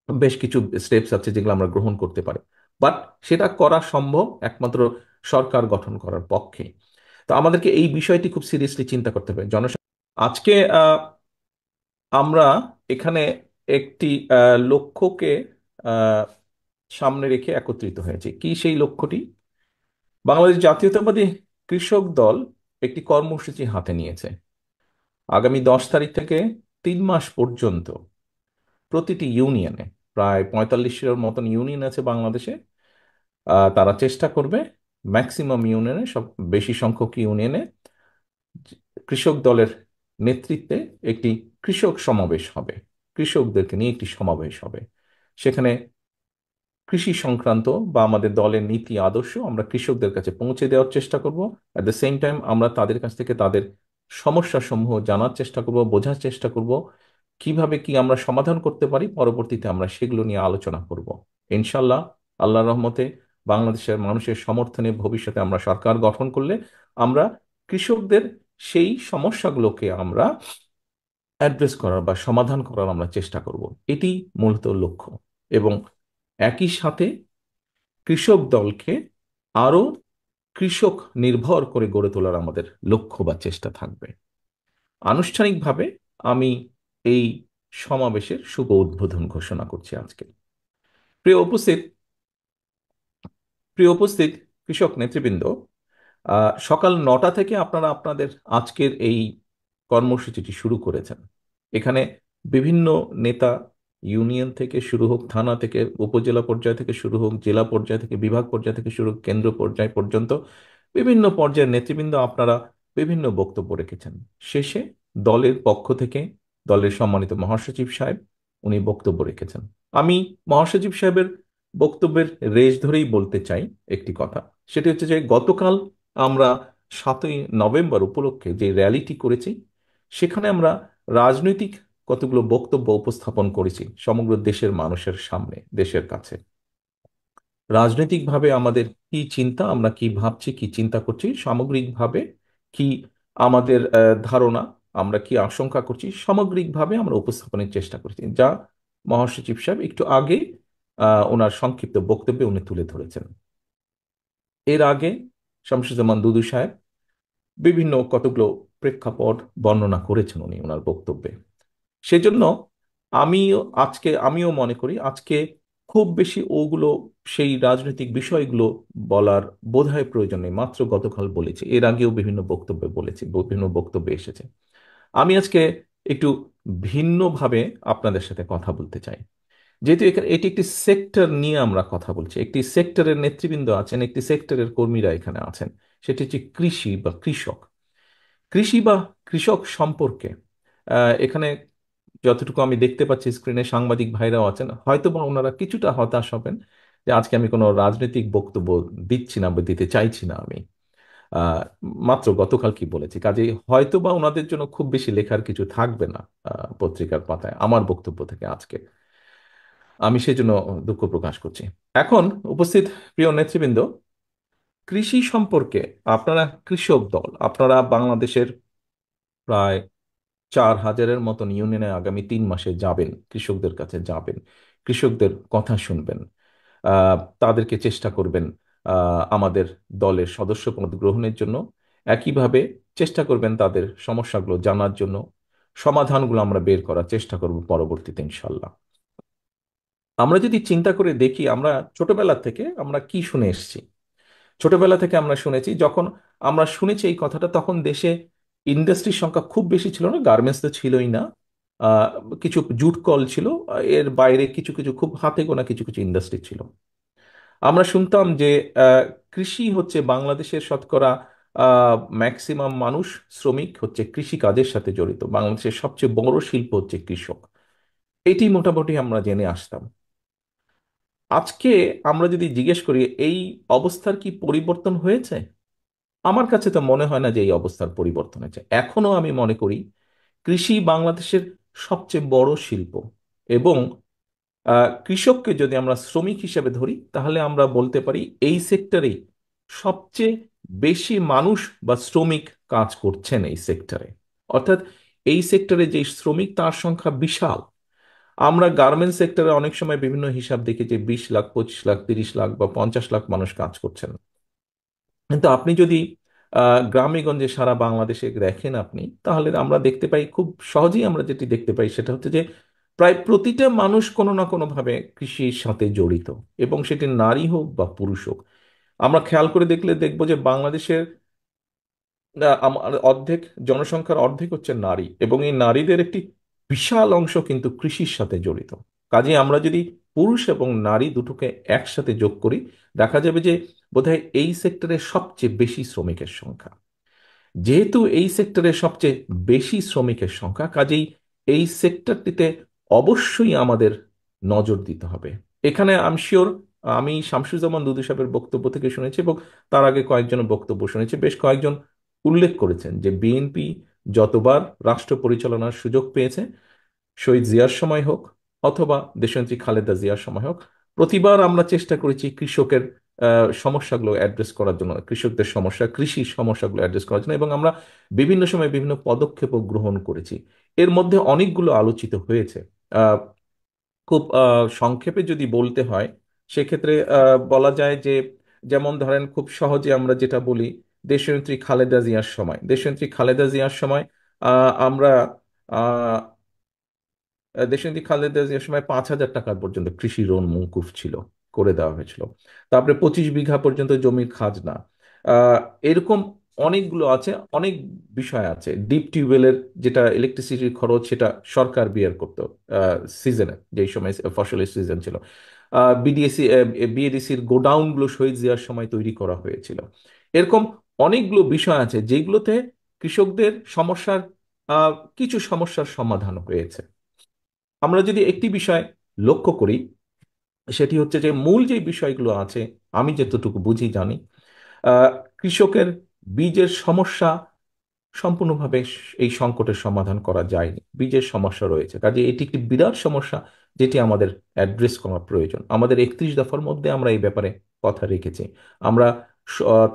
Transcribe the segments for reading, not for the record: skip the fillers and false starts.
বেশ কিছু স্টেপস আছে যেগুলো আমরা গ্রহণ করতে পারি, বাট সেটা করা সম্ভব একমাত্র সরকার গঠন করার পক্ষে। তো আমাদেরকে এই বিষয়টি খুব সিরিয়াসলি চিন্তা করতে হবে আজকে আমরা এখানে একটি লক্ষ্যকে আহ, সামনে রেখে একত্রিত হয়েছে। কি সেই লক্ষ্যটি? বাংলাদেশ জাতীয়তাবাদী কৃষক দল একটি কর্মসূচি হাতে নিয়েছে। আগামী 10 তারিখ থেকে 3 মাস পর্যন্ত প্রতিটি ইউনিয়নে, প্রায় 45-এর মতন ইউনিয়ন আছে বাংলাদেশে, তারা চেষ্টা করবে ম্যাক্সিমাম ইউনিয়নে, সব বেশি সংখ্যক ইউনিয়নে কৃষক দলের নেতৃত্বে একটি কৃষক সমাবেশ হবে। কৃষকদেরকে নিয়ে একটি সমাবেশ হবে। সেখানে কৃষি সংক্রান্ত বা আমাদের দলের নীতি আদর্শ আমরা কৃষকদের কাছে পৌঁছে দেওয়ার চেষ্টা করব। অ্যাট দ্য সেম টাইম আমরা তাদের কাছ থেকে তাদের সমস্যা সমূহ জানার চেষ্টা করব, বোঝার চেষ্টা করব, কিভাবে কি আমরা সমাধান করতে পারি। পরবর্তীতে আমরা সেগুলো নিয়ে আলোচনা করব ইনশাল্লাহ। আল্লাহর রহমতে বাংলাদেশের মানুষের সমর্থনে ভবিষ্যতে আমরা সরকার গঠন করলে আমরা কৃষকদের সেই সমস্যাগুলোকে আমরা অ্যাড্রেস করার বা সমাধান করার আমরা চেষ্টা করব। এটি মূলত লক্ষ্য। এবং একই সাথে কৃষক দলকে আরো কৃষক নির্ভর করে গড়ে তোলার আমাদের লক্ষ্য বা চেষ্টা থাকবে। আনুষ্ঠানিকভাবে আমি এই সমাবেশের শুভ উদ্বোধন ঘোষণা করছি আজকে। প্রিয় উপস্থিত প্রিয় উপস্থিত কৃষক নেতৃবৃন্দ, সকাল 9টা থেকে আপনারা আপনাদের আজকের এই কর্মসূচিটি শুরু করেছেন। এখানে বিভিন্ন নেতা, ইউনিয়ন থেকে শুরু হোক, থানা থেকে, উপজেলা পর্যায় থেকে শুরু হোক, জেলা পর্যায় থেকে, বিভাগ পর্যায় থেকে শুরু হোক, কেন্দ্র পর্যায় পর্যন্ত বিভিন্ন পর্যায়ের নেতৃবৃন্দ আপনারা বিভিন্ন বক্তব্য রেখেছেন। শেষে দলের পক্ষ থেকে দলের সম্মানিত মহাসচিব সাহেব উনি বক্তব্য রেখেছেন। আমি মহাসচিব সাহেবের বক্তব্যের রেশ ধরেই বলতে চাই একটি কথা। সেটি হচ্ছে যে গতকাল আমরা 7ই নভেম্বর উপলক্ষে যে র্যালিটি করেছি, সেখানে আমরা রাজনৈতিক কতগুলো বক্তব্য উপস্থাপন করেছি সমগ্র দেশের মানুষের সামনে, দেশের কাছে। রাজনৈতিকভাবে আমাদের কি চিন্তা, আমরা কি ভাবছি, কি চিন্তা করছি, সামগ্রিকভাবে কি আমাদের ধারণা, আমরা কি আশঙ্কা করছি, সামগ্রিকভাবে আমরা উপস্থাপনের চেষ্টা করছি, যা মহাসচিব সাহেব একটু আগে ওনার সংক্ষিপ্ত বক্তব্যে উনি তুলে ধরেছেন। এর আগে শামসুজ্জামান দুদু সাহেব বিভিন্ন কতগুলো প্রেক্ষাপট বর্ণনা করেছেন উনি ওনার বক্তব্যে। সেজন্য আমিও মনে করি আজকে খুব বেশি ওগুলো, সেই রাজনৈতিক বিষয়গুলো বলার বোধহয় প্রয়োজন নেই। মাত্র গতকাল বলেছি, এর আগেও বিভিন্ন বক্তব্যে বলেছি, বিভিন্ন বক্তব্যে এসেছে। আমি আজকে একটু ভিন্নভাবে আপনাদের সাথে কথা বলতে চাই। যেহেতু এখানে এটি একটি সেক্টর নিয়ে আমরা কথা বলছি, একটি সেক্টরের নেতৃবৃন্দ আছেন, একটি সেক্টরের কর্মীরা এখানে আছেন। সেটি হচ্ছে কৃষি বা কৃষক। কৃষি বা কৃষক সম্পর্কে এখানে যতটুকু আমি দেখতে পাচ্ছি স্ক্রিনে সাংবাদিক ভাইরাও আছেন, হয়তো বা ওনারা কিছুটা হতাশ হবেন যে আজকে আমি কোনো রাজনৈতিক বক্তব্য দিচ্ছি না বা দিতে চাইছি না। আমি আহ, মাত্র গতকাল কি বলেছি, কাজেই হয়তো বা ওনাদের জন্য খুব বেশি লেখার কিছু থাকবে না পত্রিকার পাতায় আমার বক্তব্য থেকে আজকে। আমি সেজন্য দুঃখ প্রকাশ করছি। এখন উপস্থিত প্রিয় নেতৃবৃন্দ, কৃষি সম্পর্কে আপনারা কৃষক দল, আপনারা বাংলাদেশের প্রায় 4,000-এর মতন ইউনিয়নে আগামী 3 মাসে যাবেন, কৃষকদের কাছে যাবেন, কৃষকদের কথা শুনবেন, তাদেরকে চেষ্টা করবেন আমাদের দলের সদস্যপদ গ্রহণের জন্য। একইভাবে চেষ্টা করবেন তাদের সমস্যাগুলো জানার জন্য, সমাধানগুলো আমরা বের করার চেষ্টা করব পরবর্তীতে ইনশাল্লাহ। আমরা যদি চিন্তা করে দেখি, আমরা ছোটবেলা থেকে আমরা কি শুনে এসেছি। ছোটবেলা থেকে আমরা শুনেছি, যখন আমরা শুনেছি এই কথাটা, তখন দেশে ইন্ডাস্ট্রির সংখ্যা খুব বেশি ছিল না, গার্মেন্টস তো ছিলই না। আহ, কিছু জুট কল ছিল, এর বাইরে কিছু কিছু খুব হাতে গোনা কিছু কিছু ইন্ডাস্ট্রি ছিল। আমরা শুনতাম যে আহ, কৃষি হচ্ছে বাংলাদেশের শতকরা ম্যাক্সিমাম মানুষ, শ্রমিক হচ্ছে কৃষি কাজের সাথে জড়িত। বাংলাদেশের সবচেয়ে বড় শিল্প হচ্ছে কৃষক। এটি মোটামুটি আমরা জেনে আসতাম। আজকে আমরা যদি জিজ্ঞেস করি এই অবস্থার কি পরিবর্তন হয়েছে, আমার কাছে তো মনে হয় না যে এই অবস্থার পরিবর্তন হয়েছে। এখনো আমি মনে করি কৃষি বাংলাদেশের সবচেয়ে বড় শিল্প। এবং কৃষককে যদি আমরা শ্রমিক হিসেবে ধরি, তাহলে আমরা বলতে পারি এই সেক্টরেই সবচেয়ে বেশি মানুষ বা শ্রমিক কাজ করছেন এই সেক্টরে। অর্থাৎ এই সেক্টরে যে শ্রমিক তার সংখ্যা বিশাল। আমরা গার্মেন্টস সেক্টরে অনেক সময় বিভিন্ন হিসাব দেখি যে 20 লাখ, 25 লাখ, 30 লাখ বা 50 লাখ মানুষ কাজ করছেন। কিন্তু আপনি যদি গ্রামে গঞ্জে সারা বাংলাদেশে দেখেন আপনি, তাহলে আমরা দেখতে পাই, খুব সহজেই আমরা যেটি দেখতে পাই সেটা হচ্ছে যে প্রায় প্রতিটা মানুষ কোনো না কোনো ভাবে কৃষির সাথে জড়িত, এবং সেটি নারী হোক বা পুরুষ হোক। আমরা খেয়াল করে দেখলে দেখবো যে বাংলাদেশের আমার অর্ধেক, জনসংখ্যার অর্ধেক হচ্ছে নারী, এবং এই নারীদের একটি বিশাল অংশ কিন্তু কৃষির সাথে জড়িত। কাজে আমরা যদি পুরুষ এবং নারী দুটোকে একসাথে যোগ করি, দেখা যাবে যে বোধহয় এই সেক্টরে সবচেয়ে বেশি শ্রমিকের সংখ্যা। যেহেতু এই সেক্টরে সবচেয়ে বেশি শ্রমিকের সংখ্যা, কাজেই এই সেক্টরটিতে অবশ্যই আমাদের নজর দিতে হবে। এখানে আমি শিওর, আমি শামসুজ্জামান দুদু সাহেবের বক্তব্য থেকে শুনেছি, এবং তার আগে কয়েকজনের বক্তব্য শুনেছি, বেশ কয়েকজন উল্লেখ করেছেন যে বিএনপি যতবার রাষ্ট্র পরিচালনার সুযোগ পেয়েছে, শহীদ জিয়ার সময় হোক অথবা দেশনেত্রী খালেদা জিয়ার সময় হোক, প্রতিবার আমরা চেষ্টা করেছি কৃষকের সমস্যাগুলো অ্যাড্রেস করার জন্য, কৃষকদের সমস্যা, কৃষির সমস্যাগুলো অ্যাড্রেস করার জন্য, এবং আমরা বিভিন্ন সময় বিভিন্ন পদক্ষেপও গ্রহণ করেছি। এর মধ্যে অনেকগুলো আলোচিত হয়েছে। আহ, খুব সংক্ষেপে যদি বলতে হয়, সেক্ষেত্রে বলা যায় যে, যেমন ধরেন খুব সহজে আমরা যেটা বলি, দেশনেত্রী খালেদা জিয়ার সময়, দেশনেত্রী খালেদা জিয়ার সময় আমরা দেশনেত্রী খালেদা জিয়ার সময় 5,000 টাকা পর্যন্ত কৃষি ঋণ মওকুফ ছিল, করে দেওয়া হয়েছিল। তারপরে 25 বিঘা পর্যন্ত জমির খাজনা। আহ, এরকম অনেকগুলো আছে, অনেক বিষয় আছে। ডিপ টিউবওয়েলের যেটা ইলেকট্রিসিটির খরচ, সেটা সরকার বিয়ার করতো সিজনে, যেই সময় ফসলের সিজন ছিল। বিডিএসি, বিএডিসির গোডাউনগুলো শহীদ জিয়ার সময় তৈরি করা হয়েছিল। এরকম অনেকগুলো বিষয় আছে যেগুলোতে কৃষকদের সমস্যার, কিছু সমস্যার সমাধান হয়েছে। আমরা যদি একটি বিষয় লক্ষ্য করি, সেটি হচ্ছে যে মূল যে বিষয়গুলো আছে, আমি যতটুকু বুঝি জানি, আহ, কৃষকের বীজের সমস্যা সম্পূর্ণভাবে এই সংকটের সমাধান করা যায়নি। বীজের সমস্যা রয়েছে, কাজে এটি একটি বিরাট সমস্যা, যেটি আমাদের অ্যাড্রেস করা প্রয়োজন। আমাদের 31 দফার মধ্যে আমরা এই ব্যাপারে কথা রেখেছি। আমরা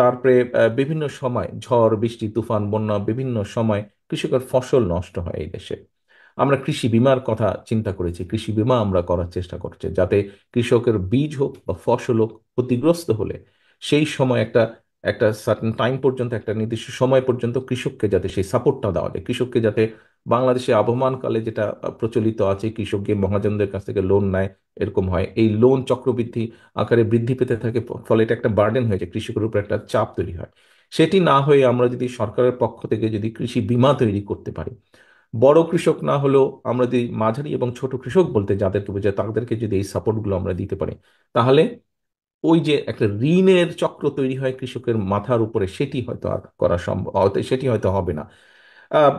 তারপরে বিভিন্ন সময় ঝড় বৃষ্টি তুফান বন্যা, বিভিন্ন সময় কৃষকের ফসল নষ্ট হয় এই দেশে। আমরা কৃষি বিমার কথা চিন্তা করেছি, কৃষি বিমা আমরা করার চেষ্টা করছি, যাতে কৃষকের বীজ হোক বা ফসল হোক, ক্ষতিগ্রস্ত হলে সেই সময় একটা একটা সার্টেন টাইম পর্যন্ত, একটা নির্দিষ্ট সময় পর্যন্ত কৃষককে যাতে সেই সাপোর্টটা দেওয়া যায়, কৃষককে যাতে, বাংলাদেশে আবহমানকালে যেটা প্রচলিত আছে, কৃষক গিয়ে মহাজনদের কাছ থেকে লোন নেয়, এরকম হয়, এই লোন চক্রবৃদ্ধি আকারে বৃদ্ধি পেতে থাকে, ফলে এটা একটা বার্ডেন হয়ে যায়, কৃষকের উপর একটা চাপ তৈরি হয়। সেটি না হয়ে আমরা যদি সরকারের পক্ষ থেকে যদি কৃষি বীমা তৈরি করতে পারি, বড় কৃষক না হলেও আমরা যদি মাঝারি এবং ছোট কৃষক বলতে যাদেরকে বোঝায়, তাদেরকে যদি এই সাপোর্টগুলো আমরা দিতে পারি, তাহলে ওই যে একটা ঋণের চক্র তৈরি হয় কৃষকের মাথার উপরে, সেটি হয়তো আর করা সম্ভব, সেটি হয়তো হবে না। আহ,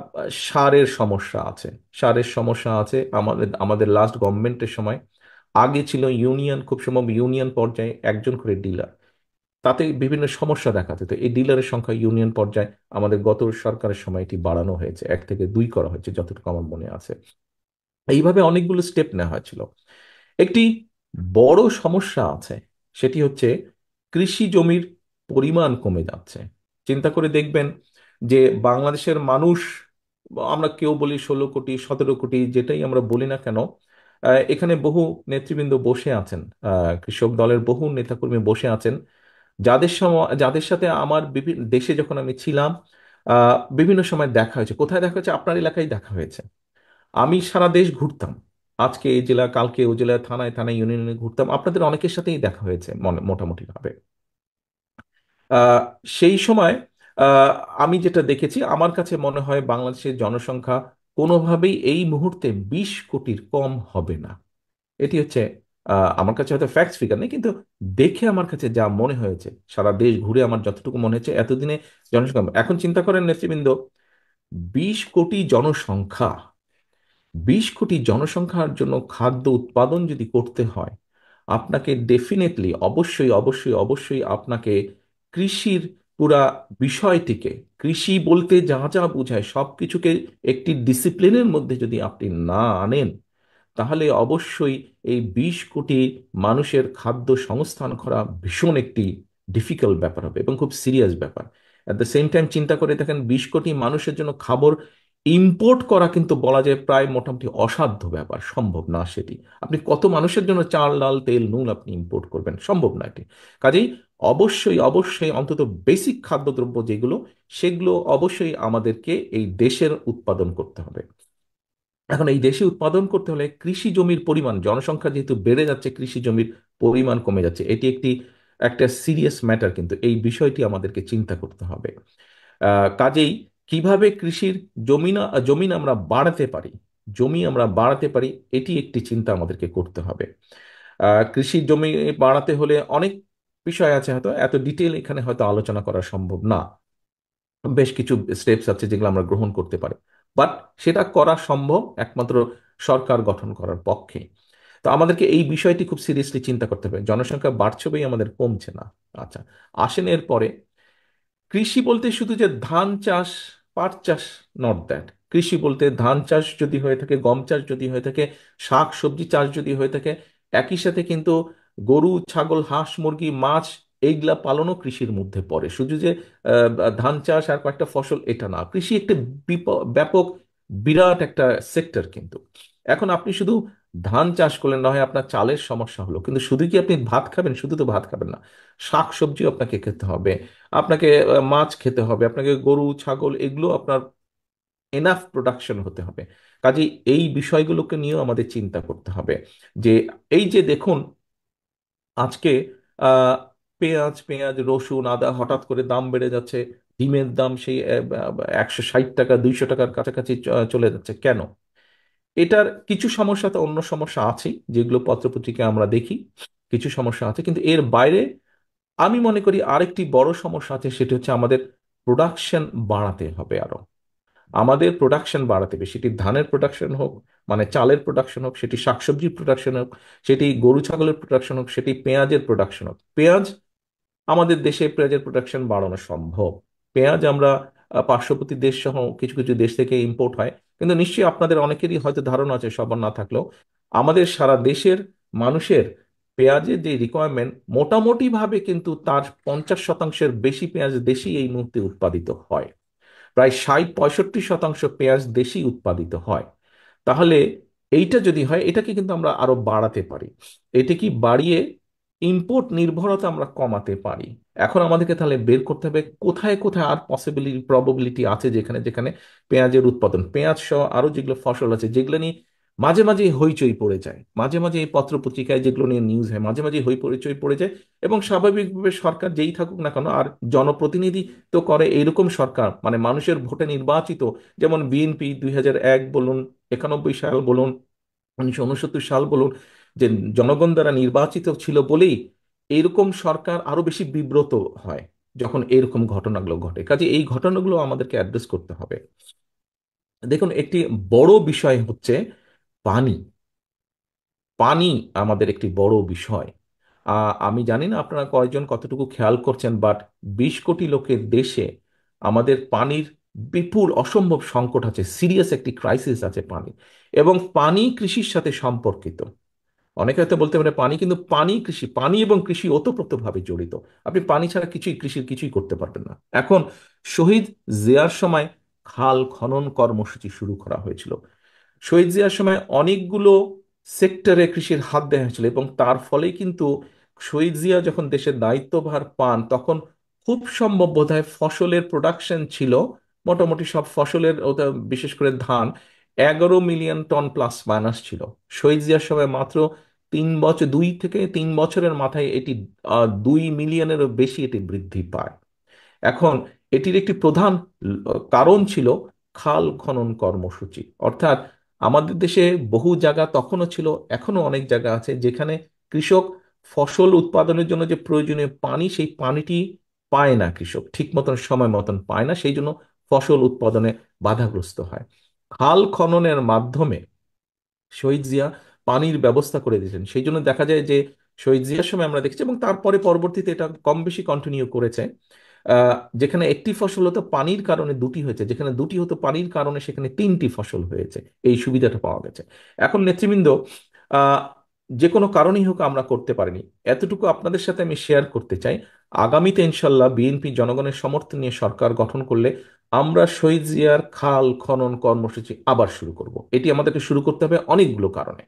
সারের সমস্যা আছে, সারের সমস্যা আছে। আমাদের আমাদের লাস্ট গভর্নমেন্টের সময়, আগে ছিল ইউনিয়ন, খুব সম্ভব ইউনিয়ন পর্যায়ে একজন করে ডিলার, তাতে বিভিন্ন সমস্যা দেখা যেত। এই ডিলারের সংখ্যা ইউনিয়ন পর্যায়ে আমাদের গত সরকারের সময় এটি বাড়ানো হয়েছে, 1 থেকে 2 করা হয়েছে যতটুকু আমার মনে আছে। এইভাবে অনেকগুলো স্টেপ নেওয়া হয়েছিল। একটি বড় সমস্যা আছে, সেটি হচ্ছে কৃষি জমির পরিমাণ কমে যাচ্ছে। চিন্তা করে দেখবেন যে বাংলাদেশের মানুষ, আমরা কেউ বলি 16 কোটি, 17 কোটি, যেটাই আমরা বলি না কেন, এখানে বহু নেতৃবৃন্দ বসে আছেন, কৃষক দলের বহু নেতাকর্মী বসে আছেন, যাদের সাথে আমার বিভিন্ন দেশে যখন আমি ছিলাম, বিভিন্ন সময় দেখা হয়েছে। কোথায় দেখা হয়েছে? আপনার এলাকায় দেখা হয়েছে। আমি সারা দেশ ঘুরতাম, আজকে এই জেলা, কালকে ওই জেলা, থানায় থানায়, ইউনিয়নে ঘুরতাম, আপনাদের অনেকের সাথেই দেখা হয়েছে মোটামুটি ভাবে। আহ, সেই সময় আহ, আমি যেটা দেখেছি, আমার কাছে মনে হয় বাংলাদেশের জনসংখ্যা কোনোভাবেই এই মুহূর্তে 20 কোটির কম হবে না। এটি হচ্ছে, আমার কাছে হয়তো ফ্যাক্টস ফিগার নেই, কিন্তু দেখে আমার কাছে যা মনে হয়েছে, সারা দেশ ঘুরে আমার যতটুকু মনে হয়েছে, এতদিনে জনসংখ্যা, এখন চিন্তা করেন নেতৃবৃন্দ, 20 কোটি জনসংখ্যা, 20 কোটি জনসংখ্যার জন্য খাদ্য উৎপাদন যদি করতে হয়, আপনাকে ডেফিনেটলি, অবশ্যই অবশ্যই অবশ্যই আপনাকে কৃষির পুরা বিষয়টিকে, কৃষি বলতে যা যা বোঝায় সবকিছুকে একটি ডিসিপ্লিনের মধ্যে যদি আপনি না আনেন, তাহলে অবশ্যই এই 20 কোটি মানুষের খাদ্য সংস্থান করা ভীষণ একটি ডিফিকাল্ট ব্যাপার হবে, এবং খুব সিরিয়াস ব্যাপার। অ্যাট দ্য সেম টাইম চিন্তা করে দেখেন, 20 কোটি মানুষের জন্য খাবার ইম্পোর্ট করা কিন্তু বলা যায় প্রায় মোটামুটি অসাধ্য ব্যাপার, সম্ভব না সেটি। আপনি কত মানুষের জন্য চাল ডাল তেল নুন আপনি ইম্পোর্ট করবেন, সম্ভব না এটি। কাজেই অবশ্যই অবশ্যই অন্তত বেসিক খাদ্যদ্রব্য যেগুলো, সেগুলো অবশ্যই আমাদেরকে এই দেশের উৎপাদন করতে হবে। এখন এই দেশে উৎপাদন করতে হলে কৃষি জমির পরিমাণ, জনসংখ্যা যেহেতু বেড়ে যাচ্ছে, কৃষি জমির পরিমাণ কমে যাচ্ছে, এটি একটা সিরিয়াস ম্যাটার, কিন্তু এই বিষয়টি আমাদেরকে চিন্তা করতে হবে। কাজেই কিভাবে কৃষির জমিন আমরা বাড়াতে পারি, জমি আমরা বাড়াতে পারি, এটি একটি চিন্তা আমাদেরকে করতে হবে। কৃষি জমি বাড়াতে হলে অনেক বিষয় আছে, হয়তো এত ডিটেল এখানে হয়তো আলোচনা করা সম্ভব না। বেশ কিছু স্টেপস আছে যেগুলো আমরা গ্রহণ করতে পারি, বাট সেটা করা সম্ভব একমাত্র সরকার গঠন করার পক্ষে। তো আমাদেরকে এই বিষয়টি খুব সিরিয়াসলি চিন্তা করতে হবে, জনসংখ্যা বাড়ছে বই আমাদের কমছে না। আচ্ছা, আসেন এরপরে। কৃষি বলতে শুধু যে ধান চাষ, পাট চাষ, নট দ্যাট। কৃষি বলতে ধান চাষ যদি হয়ে থাকে, গম চাষ যদি হয়ে থাকে, শাক সবজি চাষ যদি হয়ে থাকে, একই সাথে কিন্তু গরু ছাগল হাঁস মুরগি মাছ এইগুলা পালনও কৃষির মধ্যে পড়ে। শুধু যে ধান চাষ আর কয়েকটা ফসল এটা না, কৃষি একটা ব্যাপক বিরাট একটা সেক্টর কিন্তু। এখন আপনি শুধু ধান চাষ করলেন, না হয় আপনার চালের সমস্যা হলো, কিন্তু শুধু কি আপনি ভাত খাবেন? শুধু তো ভাত খাবেন না, শাক সবজিও আপনাকে খেতে হবে, আপনাকে মাছ খেতে হবে, আপনাকে গরু ছাগল এগুলো আপনার এনাফ প্রোডাকশন হতে হবে। কাজে এই বিষয়গুলোকে নিয়েও আমাদের চিন্তা করতে হবে। যে এই যে দেখুন, আজকে আহ পেঁয়াজ পেঁয়াজ রসুন আদা হঠাৎ করে দাম বেড়ে যাচ্ছে, ডিমের দাম সেই 160 টাকা 200 টাকার কাছাকাছি চলে যাচ্ছে কেন? এটার কিছু সমস্যা, তো অন্য সমস্যা আছে যেগুলো পত্রপত্রিকায় আমরা দেখি, কিছু সমস্যা আছে, কিন্তু এর বাইরে আমি মনে করি আরেকটি বড় সমস্যা আছে, সেটি হচ্ছে আমাদের প্রোডাকশন বাড়াতে হবে আরো। আমাদের প্রোডাকশন বাড়াতে হবে, সেটি ধানের প্রোডাকশন হোক, মানে চালের প্রোডাকশন হোক, সেটি শাকসবজির প্রোডাকশন হোক, সেটি গরু ছাগলের প্রোডাকশন হোক, সেটি পেঁয়াজের প্রোডাকশন হোক। পেঁয়াজ, আমাদের দেশে পেঁয়াজের প্রোডাকশন বাড়ানো সম্ভব। পেঁয়াজ আমরা পার্শ্ববর্তী দেশ সহ কিছু কিছু দেশ থেকে ইম্পোর্ট হয়, কিন্তু নিশ্চয়ই আপনাদের অনেকেরই হয়তো ধারণা আছে, সবার না থাকলেও আমাদের সারা দেশের মানুষের পেঁয়াজের যে রিকোয়ারমেন্ট, মোটামুটি ভাবে কিন্তু তার 50%-এর বেশি পেঁয়াজ দেশি এই মুহূর্তে উৎপাদিত হয়। প্রায় 60-65% পেঁয়াজ দেশি উৎপাদিত হয়। তাহলে এইটা যদি হয়, এটাকে কিন্তু আমরা আরো বাড়াতে পারি। এটা কি বাড়িয়ে ইম্পোর্ট নির্ভরতা আমরা কমাতে পারি। এখন আমাদেরকে তাহলে বের করতে হবে কোথায় কোথায় আর পসিবিলিটি প্রবাবিলিটি আছে, যেখানে যেখানে পেঁয়াজের উৎপাদন, পেঁয়াজ সহ আরো যেগুলো ফসল আছে যেগুলো নিয়ে মাঝে মাঝে হইচই পড়ে যায়, মাঝে মাঝে এই পত্র পত্রিকায় যেগুলো নিয়ে নিউজ হয় মাঝে মাঝে হইচই পড়ে যায়। এবং স্বাভাবিকভাবে সরকার যেই থাকুক না কেন, আর জনপ্রতিনিধি তো করে এইরকম সরকার, মানে মানুষের ভোটে নির্বাচিত, যেমন বিএনপি 2001 বলুন, 91 সাল বলুন, 1969 সাল বলুন, যে জনগণ দ্বারা নির্বাচিত ছিল বলেই এইরকম সরকার আরো বেশি বিব্রত হয় যখন এরকম ঘটনাগুলো ঘটে। কাজে এই ঘটনাগুলো আমাদেরকে অ্যাড্রেস করতে হবে। দেখুন, একটি বড় বিষয় হচ্ছে পানি। পানি আমাদের একটি বড় বিষয়। আমি জানি না আপনারা কয়জন কতটুকু খেয়াল করছেন, বাট 20 কোটি লোকের দেশে আমাদের পানির বিপুল অসম্ভব সংকট আছে, সিরিয়াস একটি ক্রাইসিস আছে পানি। এবং পানি কৃষির সাথে সম্পর্কিত। অনেকে হয়তো বলতে পারে পানি, কিন্তু পানি কৃষি, পানি এবং কৃষি ওতপ্রোতভাবে জড়িত। আপনি পানি ছাড়া কিছুই, কৃষির কিছুই করতে পারবেন না। এখন শহীদ জিয়ার সময় খাল খনন কর্মসূচি শুরু করা হয়েছিল। শহীদ জিয়ার সময় অনেকগুলো সেক্টরে কৃষির হাত দেওয়া হয়েছিল, এবং তার ফলে কিন্তু শহীদ জিয়া যখন দেশের দায়িত্বভার পান, তখন খুব সম্ভব বোধহয় ফসলের প্রোডাকশন ছিল মোটামুটি সব ফসলের, বিশেষ করে ধান, 11 মিলিয়ন টন প্লাস মাইনাস ছিল। শহীদ জিয়ার সময় মাত্র 3 বছর, 2 থেকে 3 বছরের মাথায় এটি 2 মিলিয়নেরও বেশি এটি বৃদ্ধি পায়। এখন এটির একটি প্রধান কারণ ছিল খাল খনন কর্মসূচি। অর্থাৎ আমাদের দেশে বহু জায়গা তখনও ছিল, এখনো অনেক জায়গা আছে যেখানে কৃষক ফসল উৎপাদনের জন্য যে প্রয়োজনীয় পানি, সেই পানিটি পায় না, কৃষক ঠিক মতন সময় মতন পায় না, সেই জন্য ফসল উৎপাদনে বাধাগ্রস্ত হয়। খাল খননের মাধ্যমে শহীদ জিয়া পানির ব্যবস্থা করে দিয়েছেন। সেই জন্য দেখা যায় যে শহীদ জিয়ার সময় আমরা দেখছি, এবং তারপরে পরবর্তীতে এটা কম বেশি কন্টিনিউ করেছে, যেখানে একটি ফসল হতো পানির কারণে দুটি হয়েছে, যেখানে দুটি হতো পানির কারণে সেখানে 3টি ফসল হয়েছে। এই সুবিধাটা পাওয়া গেছে। এখন নেতৃবৃন্দ, আহ, যে কোনো কারণেই হোক আমরা করতে পারিনি, এতটুকু আপনাদের সাথে আমি শেয়ার করতে চাই। আগামীতে ইনশাল্লাহ বিএনপি জনগণের সমর্থন নিয়ে সরকার গঠন করলে আমরা শহীদ জিয়ার খাল খনন কর্মসূচি আবার শুরু করব। এটি আমাদেরকে শুরু করতে হবে অনেকগুলো কারণে।